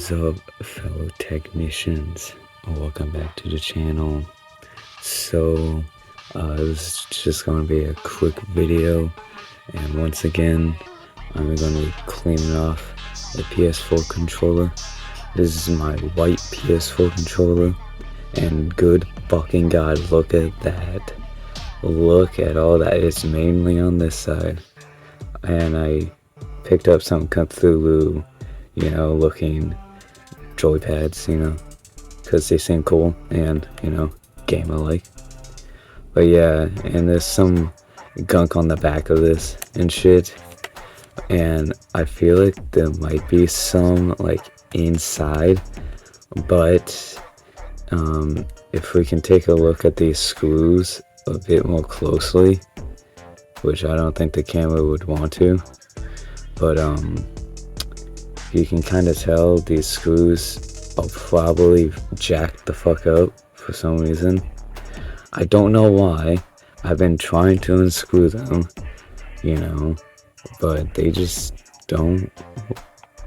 Is up, fellow technicians? Welcome back to the channel. So this is just going to be a quick video, and once again I'm going to be cleaning off the PS4 controller. This is my white PS4 controller, and good fucking god, look at that. Look at all that. It's mainly on this side, and I picked up some Cthulhu, looking joypads, because they seem cool and, gamer-like. But yeah, and there's some gunk on the back of this and shit, and I feel like there might be some, inside, but, if we can take a look at these screws a bit more closely, which I don't think the camera would want to, but, you can kind of tell these screws are probably jacked the fuck up for some reason. I don't know why. I've been trying to unscrew them, but they just don't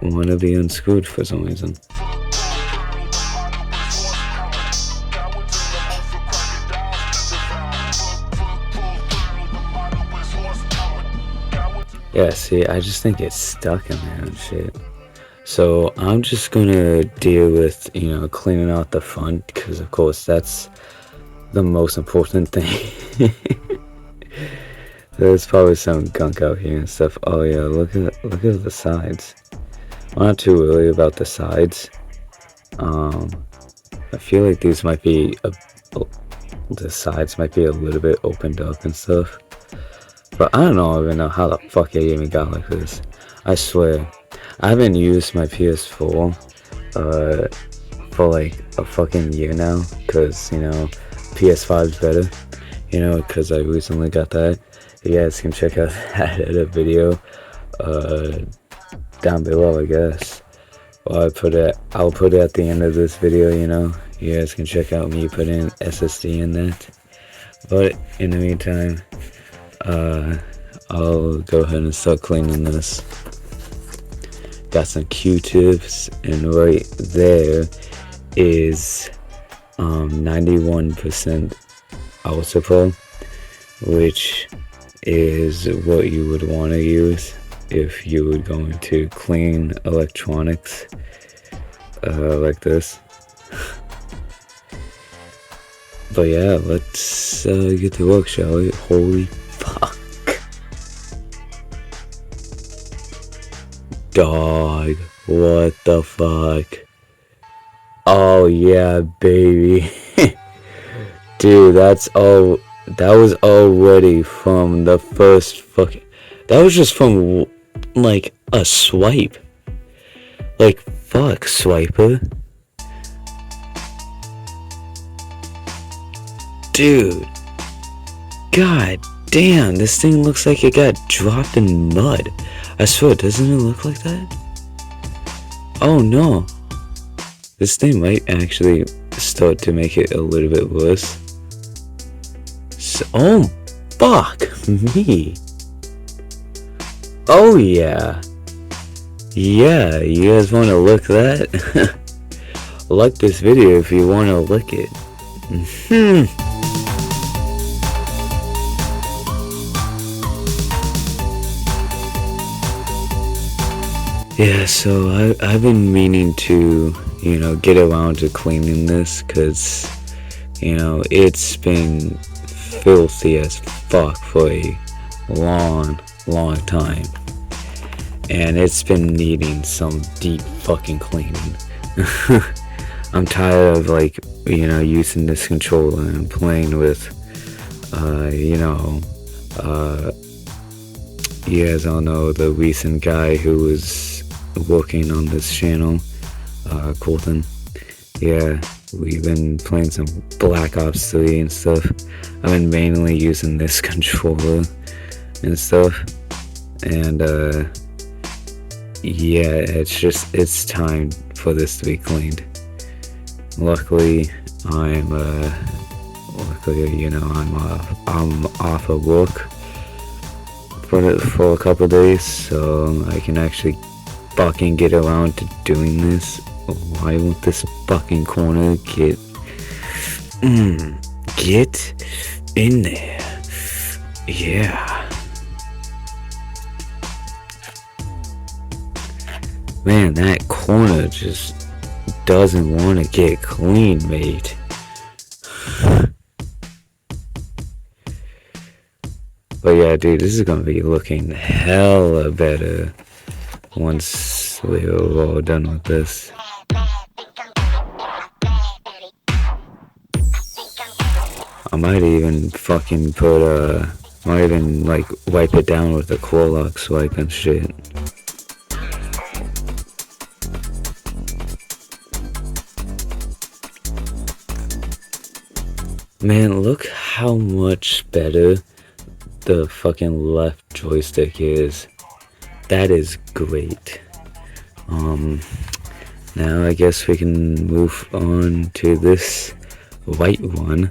want to be unscrewed for some reason. Yeah, see, I just think it's stuck in there and shit. So I'm just gonna deal with, cleaning out the front, because of course that's the most important thing. There's probably some gunk out here and stuff. Oh yeah, look at the sides. I'm not too worried about the sides. I feel like these might be the sides might be a little bit opened up and stuff. But I don't even know how the fuck I even got like this. I swear, I haven't used my PS4 for like a fucking year now, because PS5 is better, because I recently got that. You guys can check out that edit video down below, I guess. Or I'll put it at the end of this video, you guys can check out me putting SSD in that. But in the meantime, I'll go ahead and start cleaning this. Got some Q-tips, and right there is 91% alcohol, which is what you would want to use if you were going to clean electronics like this. But yeah, let's get to work, shall we? Holy fuck. Dog, what the fuck? Oh yeah, baby. Dude, that was already from the first fucking, that was just from like a swipe. Like, fuck, swiper. Dude, god damn, this thing looks like it got dropped in mud. I swear, doesn't it look like that? Oh no. This thing might actually start to make it a little bit worse. So, oh, fuck me. Oh yeah. Yeah, you guys want to look that? Like this video if you want to look it. Yeah, so I've been meaning to, get around to cleaning this, because, it's been filthy as fuck for a long time. And it's been needing some deep fucking cleaning. I'm tired of, using this controller and playing with, you guys all know the recent guy who was working on this channel, Colton. Yeah, we've been playing some Black Ops 3 and stuff. I've been mainly using this controller and stuff, and yeah, it's time for this to be cleaned. Luckily I'm off of work for a couple days, so I can actually fucking get around to doing this Why won't this fucking corner get in there? Yeah. Man, that corner just doesn't want to get clean, mate. But yeah, dude, this is gonna be looking hella better once we're all done with this. I might even fucking might even like wipe it down with a Clorox swipe and shit. Man, look how much better the fucking left joystick is. That is great. Now I guess we can move on to this white one.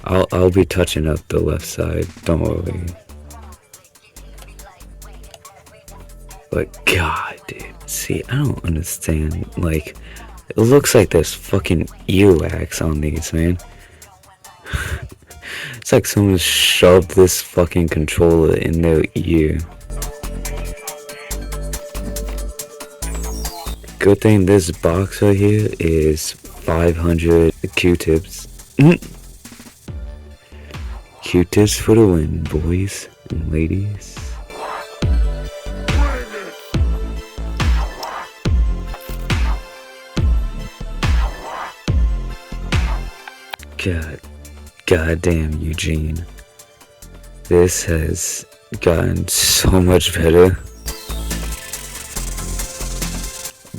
I'll be touching up the left side, don't worry. But god, dude, see, I don't understand. Like, it looks like there's fucking earwax on these, man. It's like someone shoved this fucking controller in their ear. Good thing this box right here is 500 Q-tips. Q-tips for the win, boys and ladies. God damn, Eugene. This has gotten so much better.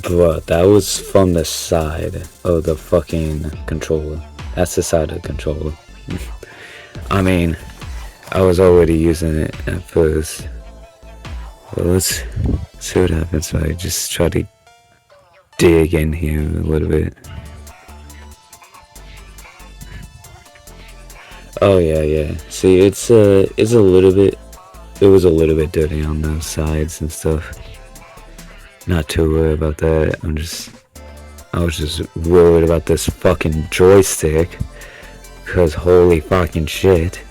Bro, that was from the side of the fucking controller. That's the side of the controller. I mean, I was already using it at first. But let's see what happens if I just try to dig in here a little bit. Oh yeah. See, it was a little bit dirty on those sides and stuff. Not too worried about that. I was just worried about this fucking joystick. Cause holy fucking shit.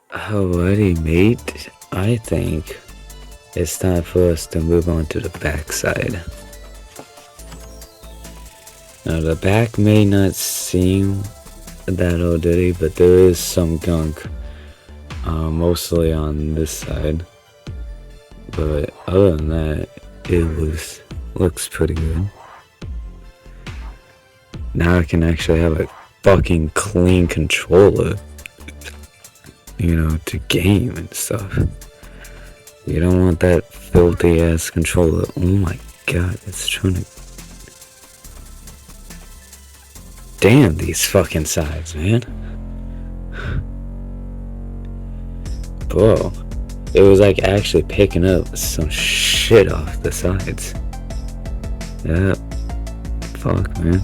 Alrighty, mate. I think it's time for us to move on to the back side. Now the back may not seem that all dirty, but there is some gunk, mostly on this side. But other than that, it looks pretty good. Now I can actually have a fucking clean controller, you know, to game and stuff. You don't want that filthy ass controller. Oh my god, it's trying to... Damn these fucking sides, man. Bro, it was like actually picking up some shit off the sides. Yeah. Fuck, man.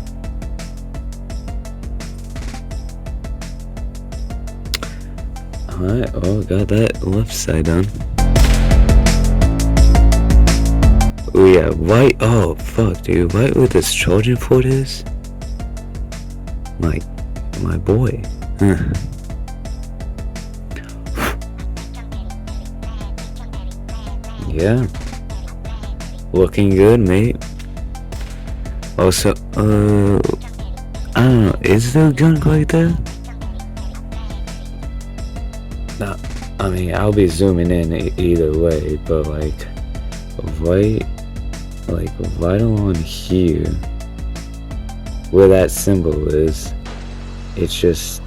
Alright, got that left side done. Oh yeah, white. Oh fuck, dude. White where this charging port is? My boy. Yeah. Looking good, mate. Also, I don't know, is there a gunk like that? No, I mean, I'll be zooming in either way, but like right along here, where that symbol is, it just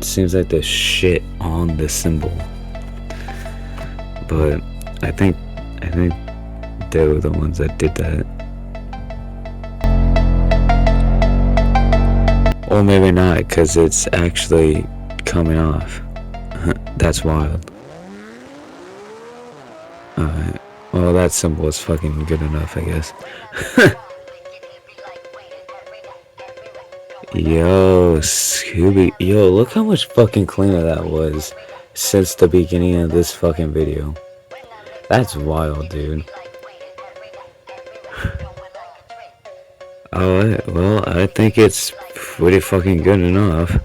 seems like there's shit on the symbol. But I think they were the ones that did that. Or maybe not, because it's actually coming off. That's wild. Alright. Well, that symbol is fucking good enough, I guess. Yo, Scooby. Yo, look how much fucking cleaner that was since the beginning of this fucking video. That's wild, dude. Well, I think it's pretty fucking good enough.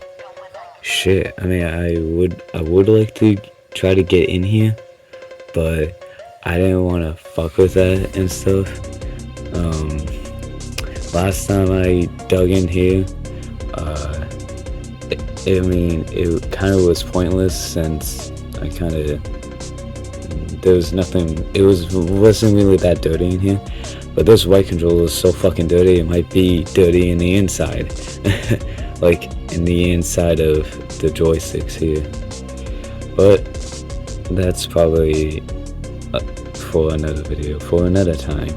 Shit, I mean, I would like to try to get in here, but I didn't want to fuck with that and stuff. Last time I dug in here, I mean, it kind of was pointless since I kind of, there was nothing, wasn't really that dirty in here. But this white controller is so fucking dirty, it might be dirty in the inside. Like, in the inside of the joysticks here. But, that's probably for another video, for another time.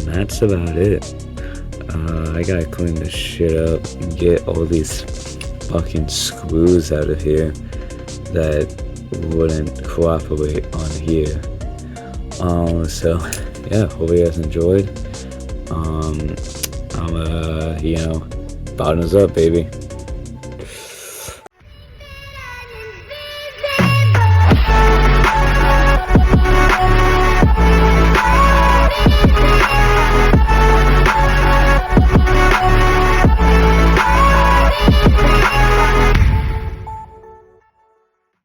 That's about it. I gotta clean this shit up and get all these fucking screws out of here that wouldn't cooperate on here. So yeah, hope you guys enjoyed. I'm bottoms up, baby.